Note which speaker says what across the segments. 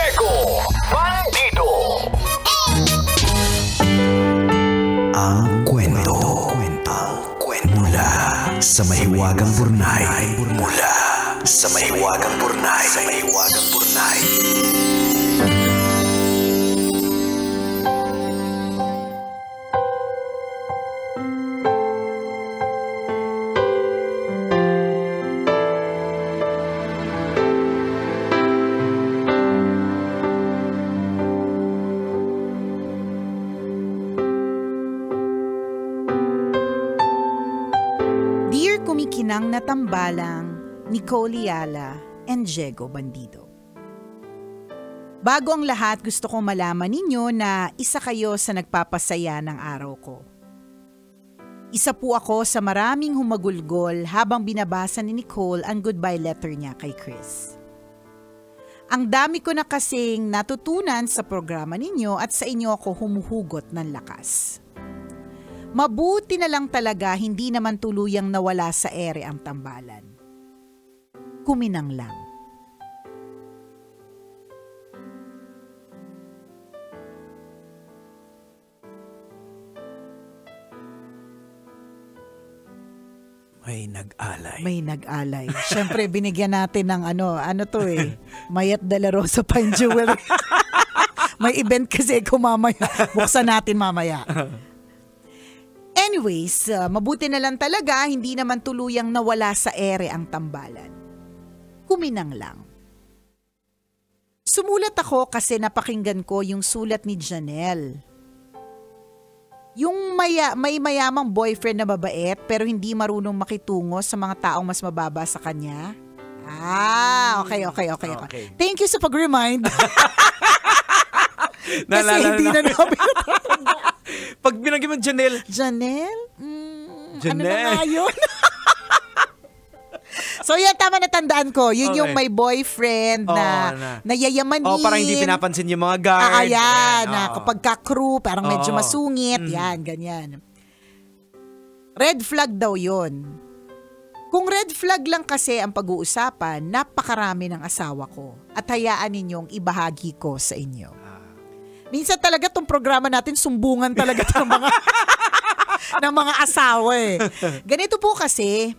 Speaker 1: Jego Bandido.
Speaker 2: Ang kwento. Mula sa mahiwagang burnay. Mula sa mahiwagang burnay.
Speaker 3: Kumikinang na tambalang, Nicole Yala and Jego Bandido. Bago ang lahat, gusto kong malaman ninyo na isa kayo sa nagpapasaya ng araw ko. Isa po ako sa maraming humagulgol habang binabasa ni Nicole ang goodbye letter niya kay Chris. Ang dami ko na kasing natutunan sa programa ninyo at sa inyo ako humuhugot ng lakas. Mabuti na lang talaga hindi naman tuluyang nawala sa ere ang tambalan. Kuminang lang.
Speaker 2: May
Speaker 3: nag-alay. Siyempre, binigyan natin ng ano to Mayat de la Rosa Pine Jewelry. May event kasi mamaya. Buksan natin mamaya. Anyways, mabuti na lang talaga, hindi naman tuluyang nawala sa ere ang tambalan. Kuminang lang. Sumulat ako kasi napakinggan ko yung sulat ni Janelle. Yung may mayamang boyfriend na mabait pero hindi marunong makitungo sa mga taong mas mababa sa kanya. Okay. Thank you sa pag-remind. Kasi hindi na namin
Speaker 4: pag binagay mo Janelle.
Speaker 3: Janelle? Ano na nga yun? So yan, tama na tandaan ko. Yun yung may boyfriend na nayayamanin.
Speaker 4: Parang hindi pinapansin yung mga guard.
Speaker 3: Kapag ka-crew, parang medyo masungit. Yan, ganyan. Red flag daw yun. Kung red flag lang kasi ang pag-uusapan, napakarami ng asawa ko. At hayaan ninyong ibahagi ko sa inyo. Minsan talaga tong programa natin sumbungan talaga ng mga asawa Ganito po kasi,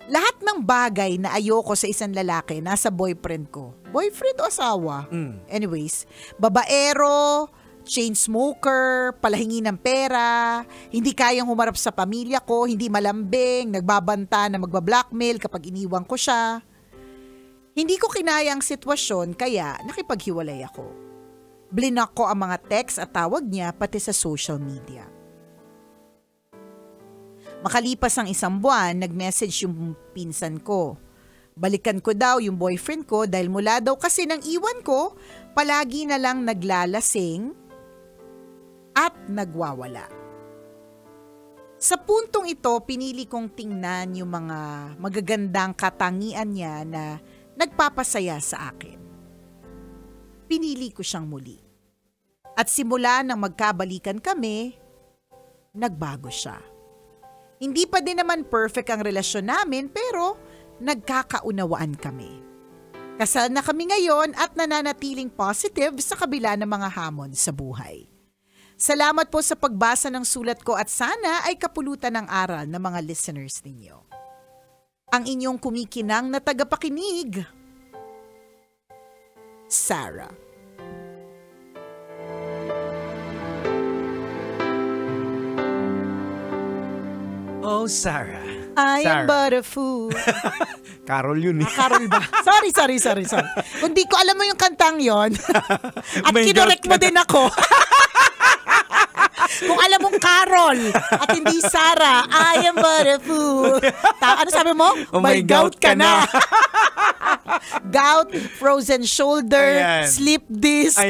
Speaker 3: lahat ng bagay na ayoko sa isang lalaki nasa boyfriend ko. Boyfriend o asawa? Anyways, babaero, chain smoker, palahingi ng pera, hindi kayang humarap sa pamilya ko, hindi malambing, nagbabanta na magbablackmail kapag iniwan ko siya. Hindi ko kinaya ang sitwasyon kaya nakipaghiwalay ako. Blinak ko ang mga text at tawag niya pati sa social media. Makalipas ang isang buwan, nag-message yung pinsan ko. Balikan ko daw yung boyfriend ko dahil mula daw kasi nang iwan ko, palagi na lang naglalasing at nagwawala. Sa puntong ito, pinili kong tingnan yung mga magagandang katangian niya na nagpapasaya sa akin. Pinili ko siyang muli. At simula nang magkabalikan kami, nagbago siya. Hindi pa din naman perfect ang relasyon namin pero nagkakaunawaan kami. Kasal na kami ngayon at nananatiling positive sa kabila ng mga hamon sa buhay. Salamat po sa pagbasa ng sulat ko at sana ay kapulutan ng aral ng mga listeners ninyo. Ang inyong kumikinang na tagapakinig, Sarah.
Speaker 4: Oh, Sarah.
Speaker 3: I am but a fool.
Speaker 4: Carol yun
Speaker 3: Carol ba? Sorry. Kung di ko alam mo yung kantang yon at kinorek mo din ako. Kung alam mong Carol at hindi Sarah, I am but a fool. Ano sabi mo? May gout ka na. Gout, frozen shoulder, slip disc,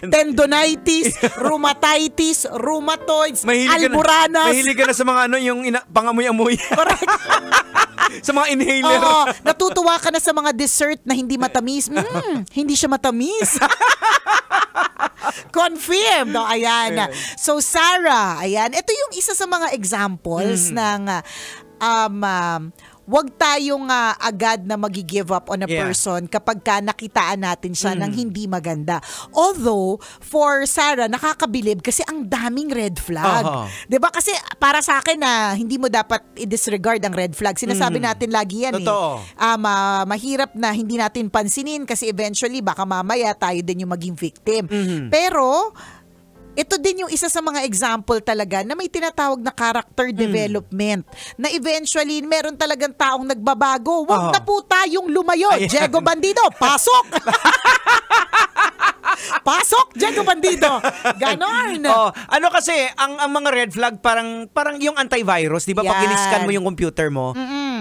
Speaker 3: tendonitis, rheumatitis, rheumatoids, alburanas.
Speaker 4: Mahilig ka na sa mga yung pangamoy-amoy.
Speaker 3: Correct.
Speaker 4: Sa mga inhaler.
Speaker 3: Oo, natutuwa ka na sa mga dessert na hindi matamis. Hindi siya matamis. Confirmed. No? Ayan. So, Sarah, ayan. Ito yung isa sa mga examples ng wag tayong agad na magi-give up on a
Speaker 4: Yeah.
Speaker 3: person kapag ka nakitaan natin siya ng hindi maganda. Although, for Sarah, nakakabilib kasi ang daming red flag.
Speaker 4: Oo.
Speaker 3: 'Di ba? Kasi para sa akin na hindi mo dapat i-disregard ang red flag. Sinasabi natin lagi yan
Speaker 4: Totoo.
Speaker 3: mahirap na hindi natin pansinin kasi eventually baka mamaya tayo din yung maging victim. Pero ito din yung isa sa mga example talaga na may tinatawag na character development na eventually meron talagang taong nagbabago. Huwag na po tayong lumayo.
Speaker 4: Ayan.
Speaker 3: Diego Bandido, pasok! Pasok, Diego Bandido! Ganon!
Speaker 4: Ano kasi, ang mga red flag parang yung antivirus, di ba? Pag
Speaker 3: Yan.
Speaker 4: in-scan mo yung computer mo,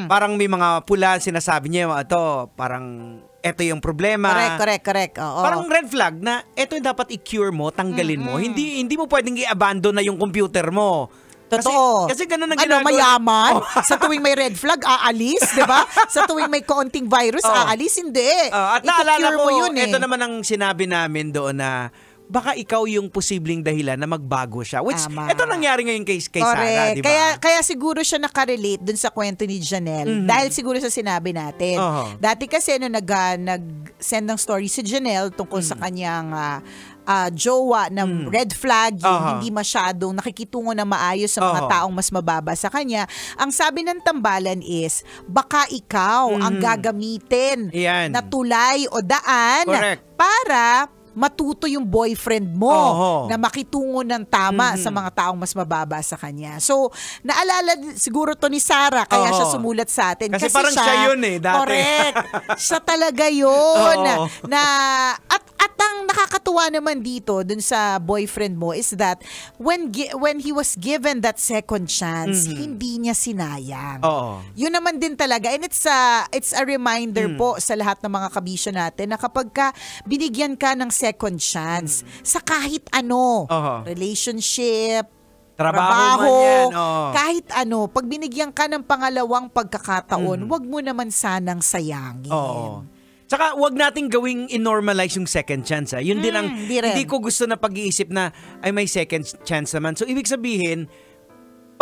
Speaker 4: parang may mga pula, sinasabi niya, ito, parang eto yung problema.
Speaker 3: Correct. Oo.
Speaker 4: Parang red flag na eto yung dapat i-cure mo, tanggalin mo. Hindi mo pwedeng i-abandon na yung computer mo.
Speaker 3: Totoo.
Speaker 4: Kasi ganun ang ginagawa.
Speaker 3: Mayaman? Sa tuwing may red flag, aalis, di ba? Sa tuwing may kaunting virus, aalis, hindi.
Speaker 4: At naalala
Speaker 3: I-cure mo
Speaker 4: ko,
Speaker 3: yun
Speaker 4: ito naman ang sinabi namin doon na baka ikaw yung posibleng dahilan na magbago siya. Which,
Speaker 3: Tama.
Speaker 4: ito nangyari ngayon kay Sarah,
Speaker 3: Correct.
Speaker 4: di ba?
Speaker 3: Kaya siguro siya nakarelate dun sa kwento ni Janelle dahil siguro sa sinabi natin. Dati kasi nung nag-send ng story si Janelle tungkol sa kanyang jowa ng red flag, yung hindi masyadong nakikitungo na maayos sa mga taong mas mababa sa kanya. Ang sabi ng tambalan is, baka ikaw ang gagamitin
Speaker 4: Yan.
Speaker 3: na tulay o daan
Speaker 4: Correct.
Speaker 3: para matuto yung boyfriend mo na makitungo ng tama sa mga taong mas mababa sa kanya. So, naalala siguro to ni Sarah, kaya siya sumulat sa atin.
Speaker 4: Kasi parang siya yun dati.
Speaker 3: Correct. Siya talaga yun. At ang nakakatuwa naman dito dun sa boyfriend mo is that when he was given that second chance, hindi niya sinayang. Yun naman din talaga. And it's a reminder po sa lahat ng mga kabisyo natin na kapag ka binigyan ka ng second chance sa kahit ano, relationship,
Speaker 4: Trabaho man yan,
Speaker 3: kahit ano, pag binigyan ka ng pangalawang pagkakataon, wag mo naman sanang sayangin.
Speaker 4: Tsaka wag nating gawing in-normalize yung second chance. Yun din ang hindi ko gusto na pag-iisip na ay may second chance naman. So ibig sabihin,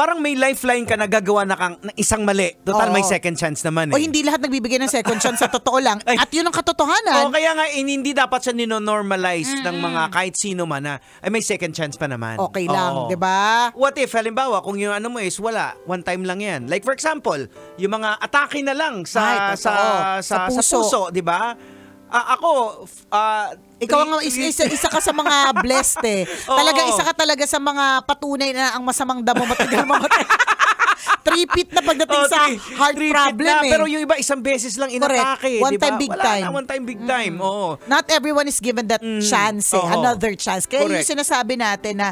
Speaker 4: parang may lifeline ka na gagawa na kang na isang mali. Total may second chance naman
Speaker 3: O hindi lahat nagbibigay ng second chance sa totoo lang. At yun ang katotohanan.
Speaker 4: Kaya nga hindi dapat siya nino-normalize ng mga kahit sino man na ay may second chance pa naman.
Speaker 3: Okay lang, 'di ba?
Speaker 4: What if, halimbawa, kung yung ano mo is wala, one time lang yan. Like for example, yung mga atake na lang sa puso, 'di ba?
Speaker 3: Ikaw ang isa ka sa mga blessed eh. Talaga isa ka talaga sa mga patunay na ang masamang damo matagal mamatay. Tripit na pagdating sa heart problem eh.
Speaker 4: Pero yung iba isang beses lang inatake,
Speaker 3: One
Speaker 4: diba?
Speaker 3: time big time.
Speaker 4: One time big time.
Speaker 3: Not everyone is given that chance eh. Another chance. Kaya yung sinasabi natin na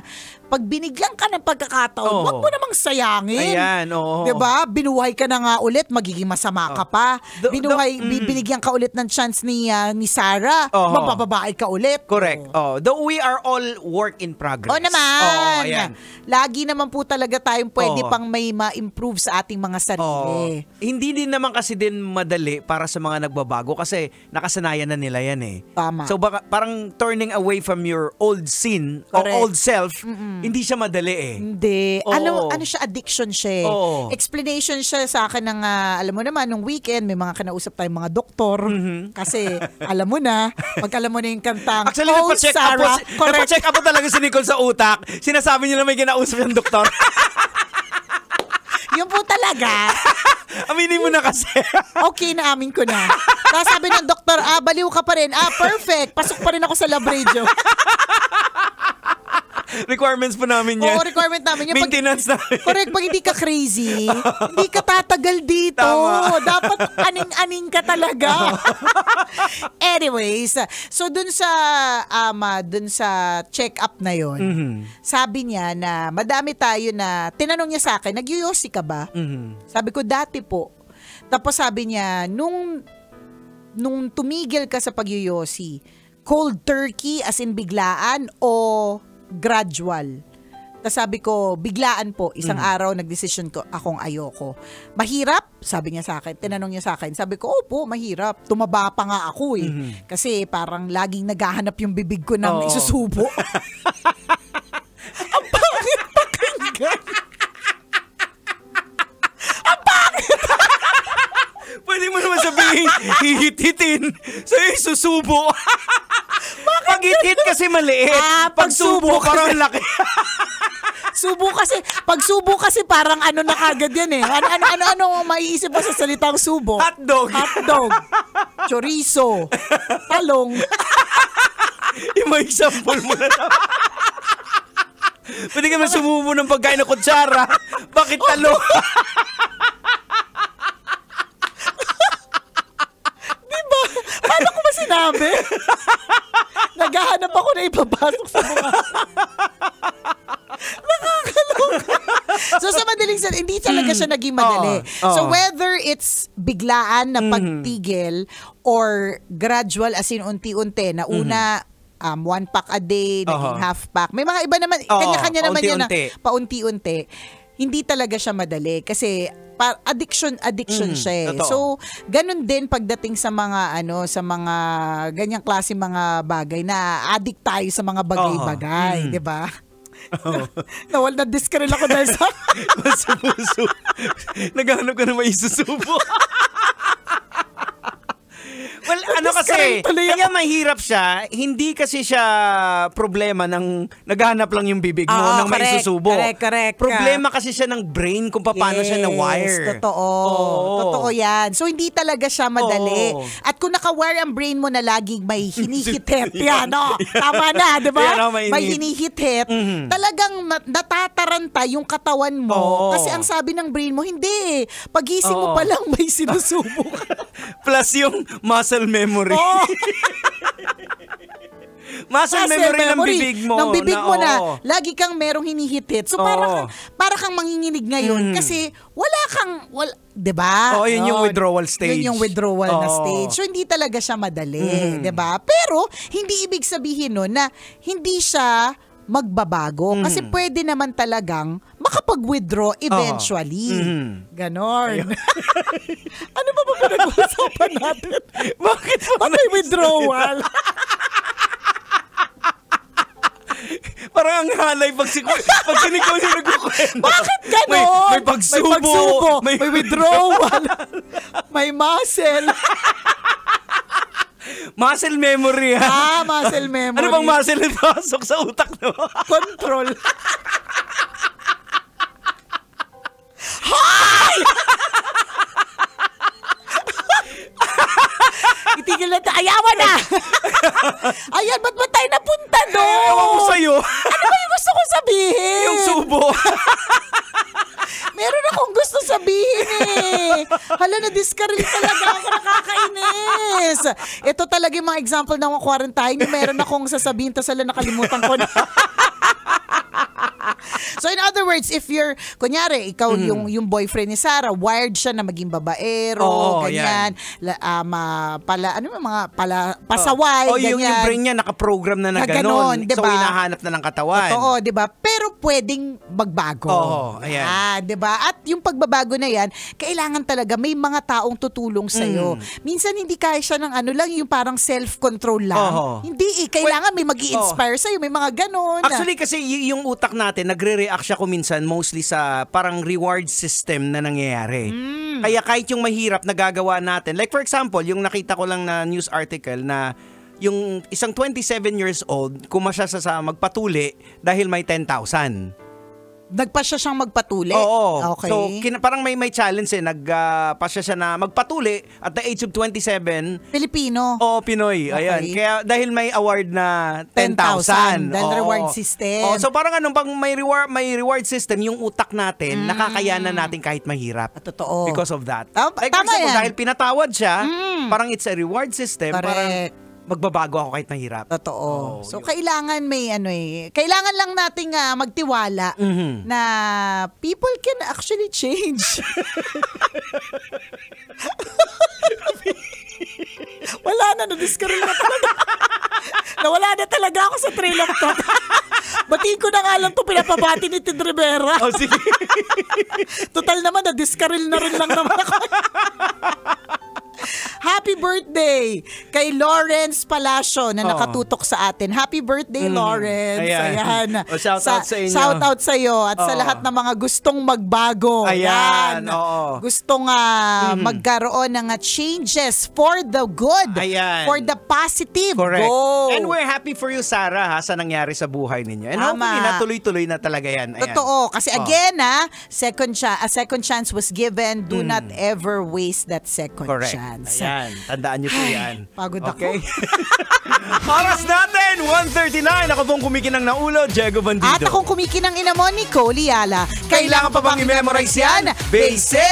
Speaker 3: pag binigyan ka ng pagkakataon, wag mo namang sayangin.
Speaker 4: Ayan,
Speaker 3: 'Di ba? Binuhay ka na nga ulit, magiging masama ka pa. Binigyan ka ulit ng chance ni Sarah, mabababae ka ulit.
Speaker 4: Correct. Though we are all work in progress.
Speaker 3: Naman.
Speaker 4: Ayan.
Speaker 3: Lagi naman po talaga tayong pwede pang may ma-improve sa ating mga sarili.
Speaker 4: Hindi din naman kasi din madali para sa mga nagbabago kasi nakasanayan na nila yan eh.
Speaker 3: Tama.
Speaker 4: So baka parang turning away from your old sin or old self, hindi siya madali eh.
Speaker 3: Hindi. Ano siya, addiction siya. Explanation siya sa akin ng, alam mo naman, nung weekend, may mga kinausap tayong mga doktor. Kasi, alam mo na, pag alam mo na yung kantang,
Speaker 4: actually, nagpa-check up po talaga si Nicole sa utak. Sinasabi niya na may kinausap yung doktor.
Speaker 3: Yun po talaga.
Speaker 4: Aminin mo na kasi.
Speaker 3: Okay, naamin ko na. Tapos sabi ng doktor, baliw ka pa rin. Perfect. Pasok pa rin ako sa lab radio.
Speaker 4: Requirements po namin yan.
Speaker 3: Oo, requirement namin yan.
Speaker 4: Maintenance namin.
Speaker 3: Correct, pag hindi ka crazy, hindi ka tatagal dito.
Speaker 4: Tama.
Speaker 3: Dapat aning-aning ka talaga. Anyways, so dun sa check-up na yon, sabi niya na madami tayo na, tinanong niya sa akin, nagyoyosi ka ba? Sabi ko, dati po. Tapos sabi niya, nung tumigil ka sa pagyoyosi, cold turkey as in biglaan o gradual? Tapos sabi ko, biglaan po. Isang araw nagdesisyon ko akong ayoko. Mahirap? Sabi niya sa akin. Tinanong niya sa akin. Sabi ko, opo, mahirap. Tumaba pa nga ako eh. Kasi parang laging naghahanap yung bibig ko ng isusubo. Ang pangit pakinggan. Ang pangit!
Speaker 4: hitin, sa'yo susubo. Pag hit kasi maliit. Pag subo, parang laki.
Speaker 3: Pag subo kasi parang ano na kagad yan eh. Ano maiisip mo sa salitang subo?
Speaker 4: Hotdog.
Speaker 3: Chorizo. Talong.
Speaker 4: Yung mga example mo na naman. Pwede ka masumubo ng pagkain ng kutsara. Bakit talong?
Speaker 3: Diba? Paano ko ba sinabi? Naghahanap ako na ipapasok sa mga... Nakakaloka. So sa madaling salita, hindi talaga siya naging madali. So whether it's biglaan na pagtigil or gradual as in unti-unti na una 1 pack a day, naging half pack. May mga iba naman, kanya-kanya naman yan na paunti-unti. Hindi talaga siya madali kasi addiction siya eh. So ganun din pagdating sa mga sa mga ganyang klase mga bagay na addict tayo sa mga bagay-bagay, 'di ba? Na diskaril ako dahil sa
Speaker 4: masubuso. Naghanap ka na may isusubo. Well, ano kasi, kaya mahirap siya, hindi kasi siya problema ng naghanap lang yung bibig mo ng may susubo.
Speaker 3: Correct.
Speaker 4: Problema kasi siya ng brain kung paano siya na-wire.
Speaker 3: Totoo yan. So, hindi talaga siya madali. At kung naka-wire ang brain mo na laging may hinihit-hit, yan, tama na, di ba? May hinihit-hit, talagang natataranta yung katawan mo. Kasi ang sabi ng brain mo, hindi. Pagising mo pa lang may sinusubo ka.
Speaker 4: Plus yung muscle memory. Muscle memory ng bibig mo.
Speaker 3: Ng bibig mo na lagi kang merong hinihit-hit. So para kang manginginig ngayon kasi wala, 'di ba?
Speaker 4: Yun yung withdrawal stage.
Speaker 3: Yun yung withdrawal na stage. So hindi talaga siya madali, 'di ba? Pero hindi ibig sabihin nun na hindi siya magbabago kasi pwede naman talagang makapag-withdraw eventually. Ganon. Ano ba pinag-uusapan natin?
Speaker 4: Bakit
Speaker 3: may withdrawal?
Speaker 4: Parang ang halay pag sinikaw niya nagkukwento.
Speaker 3: Bakit ganon?
Speaker 4: May pagsubo.
Speaker 3: May withdrawal. May muscle.
Speaker 4: Muscle memory, ha?
Speaker 3: Muscle memory.
Speaker 4: Ano bang muscle na pasok sa utak, no?
Speaker 3: Control. Hi! Itigil na tayo. Ayawan na! Ayan, ba't ba tayo napunta doon?
Speaker 4: Ewan ko sa'yo.
Speaker 3: Ano ba yung gusto kong sabihin?
Speaker 4: Yung subo.
Speaker 3: Meron akong gusto sabihin eh. Hala, na-discarrel talaga ako, nakakainis. Ito talaga yung mga example ng quarantine. Meron akong sasabihin, tapos hala, nakalimutan ko na. So in other words, if you're, kunyari, ikaw yung boyfriend ni Sarah, wired siya na maging babaero, ganyan. Pasaway, ganyan.
Speaker 4: Yung brain niya nakaprogram na ganon.
Speaker 3: Diba?
Speaker 4: So hinahanap na ng katawan.
Speaker 3: Oo, di ba? Pero pwedeng magbago.
Speaker 4: Ayan.
Speaker 3: Di ba? At yung pagbabago na yan, kailangan talaga may mga taong tutulong sa'yo. Minsan hindi kaya siya ng lang, yung parang self-control lang. Hindi kailangan may mag-i-inspire sa'yo, may mga ganon.
Speaker 4: Actually, kasi yung utak natin, nagre-react siya kuminsan mostly sa parang reward system na nangyayari. Kaya kahit yung mahirap na gagawa natin, like for example, yung nakita ko lang na news article na yung isang 27 years old, kumasya sa magpatuli dahil may 10,000.
Speaker 3: Nagpasya siyang magpatuli?
Speaker 4: Oo.
Speaker 3: Okay.
Speaker 4: So, parang may challenge nagpasya siya na magpatuli at the age of 27.
Speaker 3: Pilipino?
Speaker 4: Oo, Pinoy. Okay. Ayan. Kaya dahil may award na 10,000.
Speaker 3: Dahil reward system.
Speaker 4: So parang pag may reward system, yung utak natin, nakakayanan natin kahit mahirap.
Speaker 3: Totoo.
Speaker 4: Because of that.
Speaker 3: Tama
Speaker 4: Like for example,
Speaker 3: yan.
Speaker 4: dahil pinatawad siya, parang it's a reward system.
Speaker 3: Correct.
Speaker 4: Parang magbabago ako kahit mahirap.
Speaker 3: Totoo. So, kailangan may kailangan lang nating magtiwala na people can actually change. Wala na, na-discarrel na talaga. Nawala na talaga ako sa trail of thought. Batiin ko na nga lang ito, pinapabati ni Tid Rivera.
Speaker 4: Sige.
Speaker 3: Total naman, na-discarrel na rin lang naman ako. Happy birthday kay Lawrence Palacio na nakatutok sa atin. Happy birthday, Lawrence. Ayan.
Speaker 4: Shout out sa inyo.
Speaker 3: Shout out sa iyo at sa lahat ng mga gustong magbago.
Speaker 4: Ayan.
Speaker 3: Gustong magkaroon ng changes for the good.
Speaker 4: Ayan.
Speaker 3: For the positive.
Speaker 4: Correct.
Speaker 3: Go.
Speaker 4: And we're happy for you, Sarah, sa nangyari sa buhay ninyo. And hopefully, natuloy-tuloy na talaga yan. Ayan.
Speaker 3: Totoo. Kasi again, a second chance was given. Do not ever waste that second chance.
Speaker 4: Ayan. Tandaan niyo po yan.
Speaker 3: Pagod
Speaker 4: okay?
Speaker 3: ako.
Speaker 4: Oras natin, 1:39. Ako pong kumikinang na ulo, Diego Bandido.
Speaker 3: At akong kumikinang ina mo, Nicole Liala.
Speaker 4: Kailangan pa bang i-memorize yan? Basic!